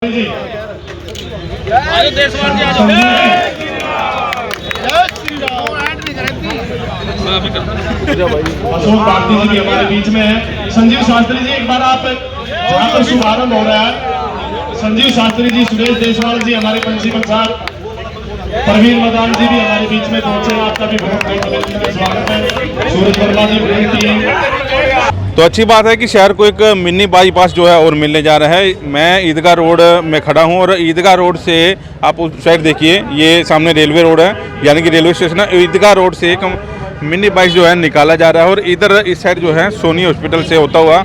अशोक भारती जी भी हमारे बीच में है। संजीव शास्त्री जी, एक बार आप जहाँ पर शुभारंभ हो रहा है, संजीव शास्त्री जी, सुरेश देशवाल जी हमारे प्रिंसिपल साहब, प्रवीण मदान जी भी हमारे बीच में पहुंचे हैं। आपका भी बहुत बहुत स्वागत है। सूरज वर्मा जी, ब्रेक टीम। तो अच्छी बात है कि शहर को एक मिनी बाईपास जो है और मिलने जा रहा है। मैं ईदगाह रोड में खड़ा हूं और ईदगाह रोड से आप उस साइड देखिए, ये सामने रेलवे रोड है, यानी कि रेलवे स्टेशन है। ईदगाह रोड से एक मिनी बाइक जो है निकाला जा रहा है और इधर इस साइड जो है सोनी हॉस्पिटल से होता हुआ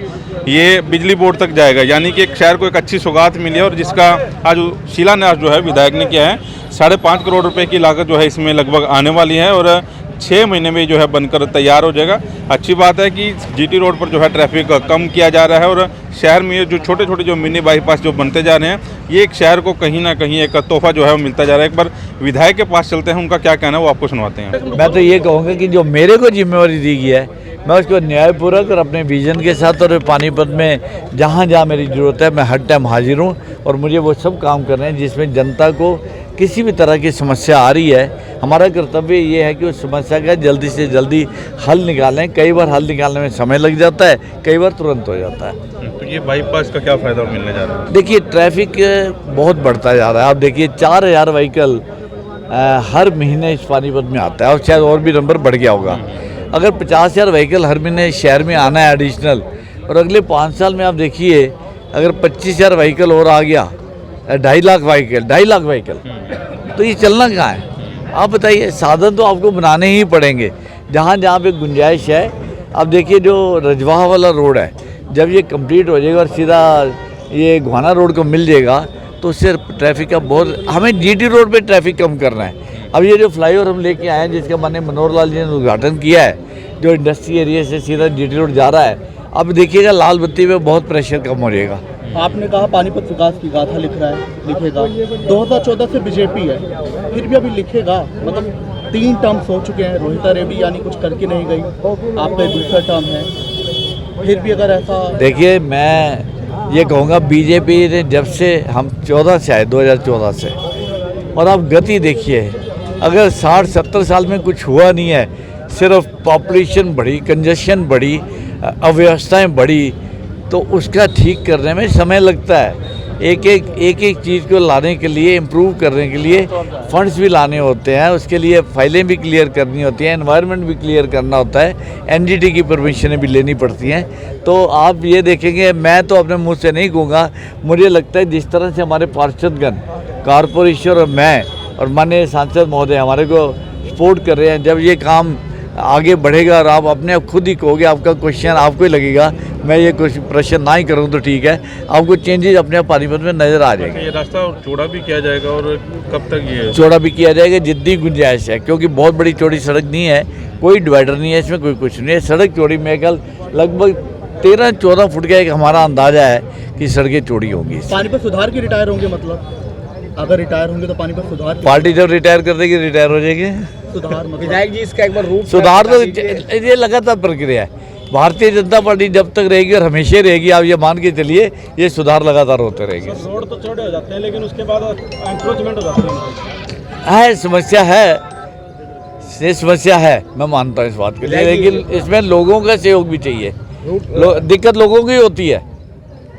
ये बिजली बोर्ड तक जाएगा, यानी कि एक शहर को एक अच्छी सौगात मिली है। और जिसका आज शिलान्यास जो है विधायक ने किया है। 5.5 करोड़ रुपए की लागत जो है इसमें लगभग आने वाली है और 6 महीने में जो है बनकर तैयार हो जाएगा। अच्छी बात है कि जीटी रोड पर जो है ट्रैफिक कम किया जा रहा है और शहर में ये जो छोटे छोटे जो मिनी बाईपास जो बनते जा रहे हैं, ये एक शहर को कहीं ना कहीं एक तोहफा जो है वो मिलता जा रहा है। एक बार विधायक के पास चलते हैं, उनका क्या कहना है वो आपको सुनवाते हैं। मैं तो ये कहूँगा कि जो मेरे को जिम्मेवारी दी गई है, मैं उसको न्यायपूर्वक और अपने विजन के साथ और पानीपत में जहाँ जहाँ मेरी ज़रूरत है मैं हर टाइम हाजिर हूँ और मुझे वो सब काम करने हैं जिसमें जनता को किसी भी तरह की समस्या आ रही है। हमारा कर्तव्य ये है कि उस समस्या का जल्दी से जल्दी हल निकालें। कई बार हल निकालने में समय लग जाता है, कई बार तुरंत हो जाता है। तो ये बाईपास का क्या फ़ायदा मिलने जा रहा है? देखिए, ट्रैफिक बहुत बढ़ता जा रहा है। आप देखिए 4000 व्हीकल हर महीने इस पानीपत में आता है और शायद और भी नंबर बढ़ गया होगा। अगर 50,000 व्हीकल हर महीने शहर में आना है एडिशनल, और अगले 5 साल में आप देखिए अगर 25,000 व्हीकल और आ गया, 2.5 लाख व्हीकल, तो ये चलना कहाँ है? आप बताइए। साधन तो आपको बनाने ही पड़ेंगे जहाँ जहाँ पे गुंजाइश है। आप देखिए जो रजवाहा वाला रोड है, जब ये कंप्लीट हो जाएगा और सीधा ये घुआना रोड को मिल जाएगा तो उससे ट्रैफिक का बहुत, हमें जीटी रोड पे ट्रैफिक कम करना है। अब ये जो फ्लाईओवर हम लेके आए हैं, जिसका माननीय मनोहर लाल जी ने उद्घाटन किया है, जो इंडस्ट्री एरिया से सीधा जीटी रोड जा रहा है, अब देखिएगा लाल बत्ती पे बहुत प्रेशर कम हो जाएगा। आपने कहा पानीपत विकास की गाथा लिखेगा 2014 से बीजेपी है, फिर भी अभी लिखेगा। मतलब 3 टर्म्स हो चुके हैं, रोहिता रेड्डी यानी कुछ करके नहीं गई, आप पे दूसरा टर्म है, फिर भी अगर ऐसा। देखिए, मैं ये कहूँगा बीजेपी ने जब से हम 14 से आए, 2014 से, और आप गति देखिए, अगर 60-70 साल में कुछ हुआ नहीं है, सिर्फ पॉपुलेशन बढ़ी, कंजेशन बढ़ी, अव्यवस्थाएं बढ़ी, तो उसका ठीक करने में समय लगता है। एक एक चीज़ को लाने के लिए, इम्प्रूव करने के लिए फंड्स भी लाने होते हैं, उसके लिए फाइलें भी क्लियर करनी होती हैं, एनवायरनमेंट भी क्लियर करना होता है, एनजीटी की परमिशनें भी लेनी पड़ती हैं। तो आप ये देखेंगे, मैं तो अपने मुंह से नहीं कहूँगा, मुझे लगता है जिस तरह से हमारे पार्षदगण, कॉर्पोरेशन और मैं और माननीय सांसद महोदय हमारे को सपोर्ट कर रहे हैं, जब ये काम आगे बढ़ेगा और आप अपने आप खुद ही कहोगे, आपका क्वेश्चन आपको ही लगेगा, मैं ये कुछ प्रश्न ना ही करूँ तो ठीक है, आपको चेंजेस अपने आप पानीपत में नज़र आ जाएंगे। ये रास्ता चौड़ा भी किया जाएगा और कब तक ये चौड़ा भी किया जाएगा जितनी गुंजाइश है, क्योंकि बहुत बड़ी चौड़ी सड़क नहीं है, कोई डिवाइडर नहीं है इसमें, कोई कुछ नहीं है। सड़क चौड़ी में कल लगभग 13-14 फुट का एक हमारा अंदाजा है कि सड़कें चौड़ी होंगी। पानीपत सुधार के रिटायर होंगे, मतलब अगर रिटायर होंगे तो पानीपत सुधार, पार्टी जब रिटायर कर देगी रिटायर हो जाएगी। सुधार विधायक जी इसका एक बार रूप सुधार तो ये लगातार प्रक्रिया है। भारतीय जनता पार्टी जब तक रहेगी और हमेशा रहेगी, आप ये मान के चलिए, ये सुधार लगातार होते रहेंगे। रोड तो चौड़े हो जाते हैं लेकिन उसके बाद एंक्रोचमेंट हो जाते हैं। समस्या है, ये समस्या है, मैं मानता हूँ इस बात के लिए, लेकिन इसमें लोगों का सहयोग भी चाहिए। दिक्कत लोगों की होती है।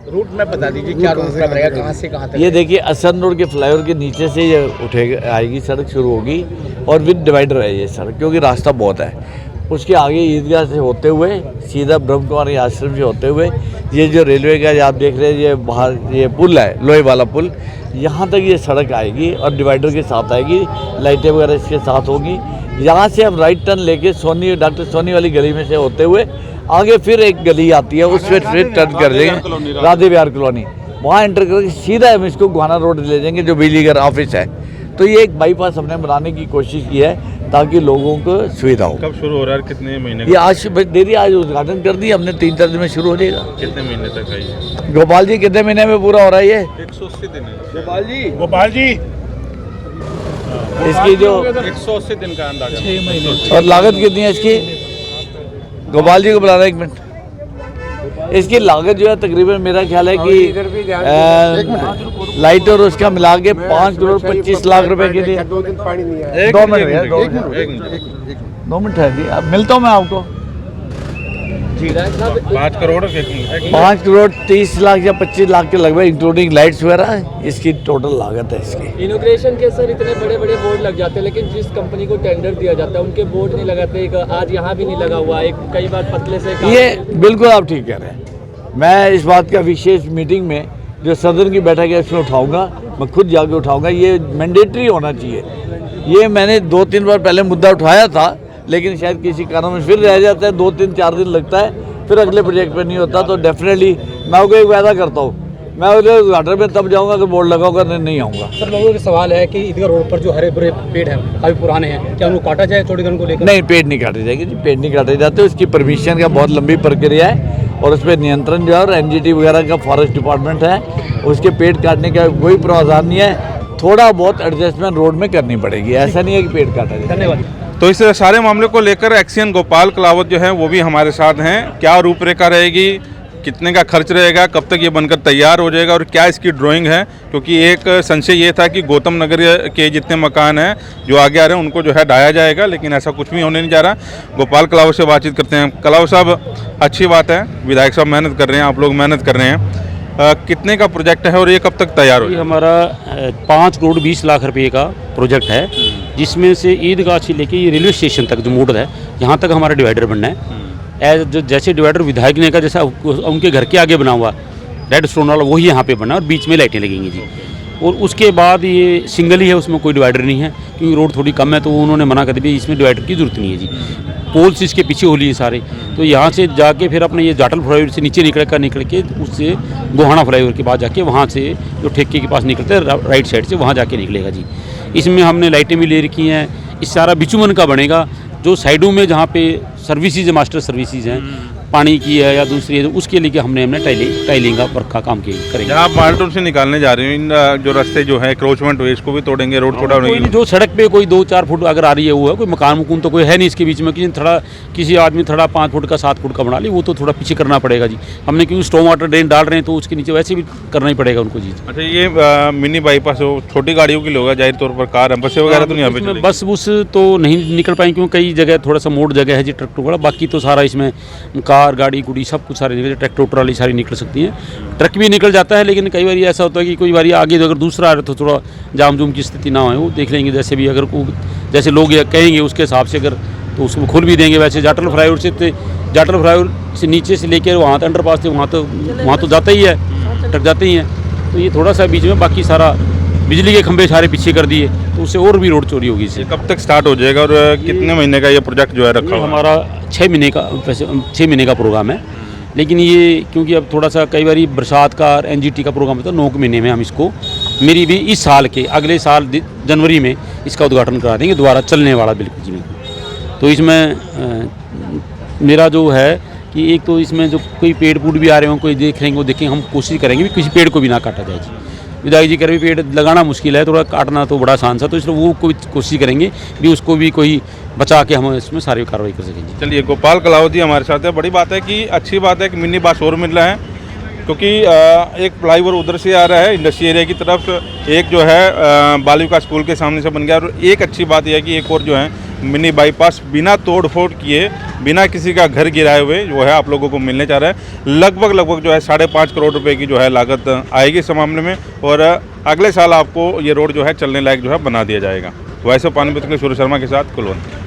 रूट में बता दीजिए क्या रूट रहेगा, कहाँ से कहाँ तक? ये देखिए, असन रोड के फ्लाईओवर के नीचे से ये उठेगा, आएगी सड़क, शुरू होगी और विद डिवाइडर है ये सड़क, क्योंकि रास्ता बहुत है। उसके आगे ईदगाह से होते हुए सीधा ब्रह्म कुमारी आश्रम से होते हुए ये जो रेलवे का आप देख रहे हैं, ये बाहर ये पुल है, लोहे वाला पुल, यहाँ तक ये सड़क आएगी और डिवाइडर के साथ आएगी, लाइटें वगैरह इसके साथ होगी। यहाँ से हम राइट टर्न लेके सोनी, डॉक्टर सोनी वाली गली में से होते हुए आगे फिर एक गली आती है, उसमें फिर टर्न कर देंगे, राधे विहार कॉलोनी, वहाँ एंटर करके सीधा हम इसको घुआना रोड ले जाएंगे जो बिजली घर ऑफिस है। तो ये एक बाईपास हमने बनाने की कोशिश की है ताकि लोगों को सुविधा हो। कब शुरू हो रहा है, कितने महीने? ये आज देरी, आज उद्घाटन कर दिया हमने, 3-4 दिन में शुरू हो जाएगा। कितने महीने तक है ये? गोपाल जी, कितने महीने में पूरा हो रहा है ये? 180 दिन है। गोपाल जी इसकी जो 180 दिन का अंदाजा। 6 महीने। और लागत कितनी है इसकी? गोपाल जी को बुलाना 1 मिनट। इसकी लागत जो है तकरीबन मेरा ख्याल है कि लाइट और उसका मिला के 5 करोड़ 25 लाख रुपए के लिए 2 मिनट है जी, अब मिलता हूँ मैं आपको। 5 करोड़ 5 करोड़ 30 लाख या 25 लाख के लगभग इंक्लूडिंग लाइट्स वगैरह इसकी टोटल लागत है इसकी। इनोग्रेशन के सर इतने बड़े बड़े बोर्ड लग जाते हैं, लेकिन जिस कंपनी को टेंडर दिया जाता है उनके बोर्ड नहीं लगाते। आज यहाँ भी नहीं लगा हुआ है, कई बार पतले से ये बिल्कुल आप ठीक कह रहे हैं। मैं इस बात का विशेष मीटिंग में जो सदन की बैठक है इसमें उठाऊंगा, मैं खुद जाके उठाऊंगा। ये मैंडेटरी होना चाहिए। ये मैंने 2-3 बार पहले मुद्दा उठाया था, लेकिन शायद किसी कारण में फिर रह जाता है, 2-3-4 दिन लगता है, फिर अगले प्रोजेक्ट पे नहीं होता। तो डेफिनेटली मैं आपको एक वादा करता हूँ, मैं अगले उद्घाटन में तब जाऊँगा अगर बोर्ड लगाऊंगा, नहीं आऊँगा। सर लोगों का सवाल है कि ईदगाह रोड पर जो हरे भरे पेड़ हैं काफी पुराने हैं, क्या उनको काटा जाए चौड़ीकरण को लेकर? नहीं, पेड़ नहीं काटे जाएंगे जी, पेड़ नहीं काटे जाते। उसकी परमिशन का बहुत लंबी प्रक्रिया है और उस पर नियंत्रण जो है, और NGT वगैरह का फॉरेस्ट डिपार्टमेंट है, उसके पेड़ काटने का कोई प्रावधान नहीं है। थोड़ा बहुत एडजस्टमेंट रोड में करनी पड़ेगी, ऐसा नहीं है कि पेड़ काटा जाए। धन्यवाद। तो इस सारे मामले को लेकर एक्सीएन गोपाल कलावत जो है वो भी हमारे साथ हैं। क्या रूपरेखा रहेगी, कितने का खर्च रहेगा, कब तक ये बनकर तैयार हो जाएगा और क्या इसकी ड्राइंग है, क्योंकि एक संशय ये था कि गौतम नगर के जितने मकान हैं जो आगे आ रहे हैं उनको जो है ढाया जाएगा, लेकिन ऐसा कुछ भी होने नहीं जा रहा। गोपाल कलावत से बातचीत करते हैं। कलावत साहब, अच्छी बात है, विधायक साहब मेहनत कर रहे हैं, आप लोग मेहनत कर रहे हैं। कितने का प्रोजेक्ट है और ये कब तक तैयार हो? ये हमारा 5 करोड़ 20 लाख रुपए का प्रोजेक्ट है, जिसमें से ईदगाह से लेके ये रेलवे स्टेशन तक जो मोड़ है यहाँ तक हमारा डिवाइडर बनना है। जो जैसे डिवाइडर विधायक ने कहा, जैसा उनके घर के आगे बना हुआ रेड स्टोन वाला वही यहाँ पे बना और बीच में लाइटें लगेंगी जी। और उसके बाद ये सिंगल ही है, उसमें कोई डिवाइडर नहीं है, क्योंकि रोड थोड़ी कम है तो उन्होंने मना कर दिया, इसमें डिवाइडर की जरूरत नहीं है जी। पोल्स इसके पीछे हो लिए सारे, तो यहाँ से जाके फिर अपने ये जाटल फ्लाईओवर से नीचे निकल के उससे गोहाना फ्लाईओवर के बाद जाके वहाँ से जो ठेके के पास निकलते हैं राइट साइड से, वहाँ जाके निकलेगा जी। इसमें हमने लाइटें भी ले रखी हैं। इस सारा बिचुमन का बनेगा, जो साइडों में जहाँ पे सर्विसेज मास्टर सर्विसेज हैं, पानी की है या दूसरी है, तो उसके लिए हमने टाइलिंग का वर्क का काम करेंगे। आप मार्टोन से निकालने जा रहे हो, इन जो रास्ते जो है क्रोचमेंट हुए इसको भी तोड़ेंगे, रोड छोटा होने जो सड़क पे कोई 2-4 फुट अगर आ रही है वो है, कोई मकान मुकुन तो कोई है नहीं इसके बीच में, किसी आदमी थोड़ा 5 फुट का 7 फुट का बना ली, वो तो थोड़ा पीछे करना पड़ेगा जी। हमने क्योंकि स्टॉर्म वाटर ड्रेन डाल रहे हैं तो उसके नीचे वैसे भी करना ही पड़ेगा उनको जी। अच्छा, ये मिनी बाईपास हो, छोटी गाड़ियों के लिए होगा जाहिर तौर पर, कार बसें वगैरह तो नहीं यहाँ पे? बस बुस तो नहीं निकल पाएंगे, क्योंकि कई जगह थोड़ा सा मोड़ जगह है जी ट्रक वाला, बाकी तो सारा इसमें कार गाड़ी गुड़ी सब कुछ सारी जगह ट्रैक्टर ट्राली सारी निकल सकती हैं। ट्रक भी निकल जाता है, लेकिन कई बार ऐसा होता है कि कोई बार आगे अगर दूसरा आ रहा तो थोड़ा जाम जुम की स्थिति ना हो, वो देख लेंगे। जैसे भी अगर जैसे लोग कहेंगे उसके हिसाब से अगर तो उसको खोल भी देंगे। वैसे जाटल फ्लाईओवर से नीचे से लेकर वहाँ तक अंडरपास थे, वहाँ तो जाता ही है, ट्रक जाते ही हैं। तो ये थोड़ा सा बीच में, बाकी सारा बिजली के खंभे सारे पीछे कर दिए, तो उससे और भी रोड चोरी होगी। इससे कब तक स्टार्ट हो जाएगा और कितने महीने का ये प्रोजेक्ट जो है रखा हुआ? हमारा 6 महीने का प्रोग्राम है, लेकिन ये क्योंकि अब थोड़ा सा कई बार बरसात का और NGT का प्रोग्राम होता है, 9 महीने में हम इसको मेरी भी इस साल के अगले साल जनवरी में इसका उद्घाटन करा देंगे, दोबारा चलने वाला बिल्कुल जी। तो इसमें मेरा जो है कि एक तो इसमें जो कोई पेड़ पूड़ भी आ रहे हों, कोई देख रहे हैं वो देखें, हम कोशिश करेंगे भी किसी पेड़ को भी ना काटा जाए जी। विधायक जी कह रहे पेड़ लगाना मुश्किल है, थोड़ा काटना तो बड़ा आसान सा, तो इसलिए वो कोई कोशिश करेंगे भी उसको भी कोई बचा के हम इसमें सारी कार्रवाई कर सकेंगे। चलिए, गोपाल कलावत जी हमारे साथ है। बड़ी बात है कि अच्छी बात है कि मिनी बस और मिल रहा है, क्योंकि एक फ्लाईओवर उधर से आ रहा है इंडस्ट्री एरिया की तरफ, एक जो है बालिका स्कूल के सामने से बन गया, और एक अच्छी बात यह है कि एक और जो है मिनी बाईपास बिना तोड़ फोड़ किए, बिना किसी का घर गिराए हुए जो है आप लोगों को मिलने जा रहा है। लगभग जो है 5.5 करोड़ रुपए की जो है लागत आएगी इस मामले में, और अगले साल आपको ये रोड जो है चलने लायक जो है बना दिया जाएगा। वैसे पानीपत के सूर्य शर्मा के साथ कुलवंत।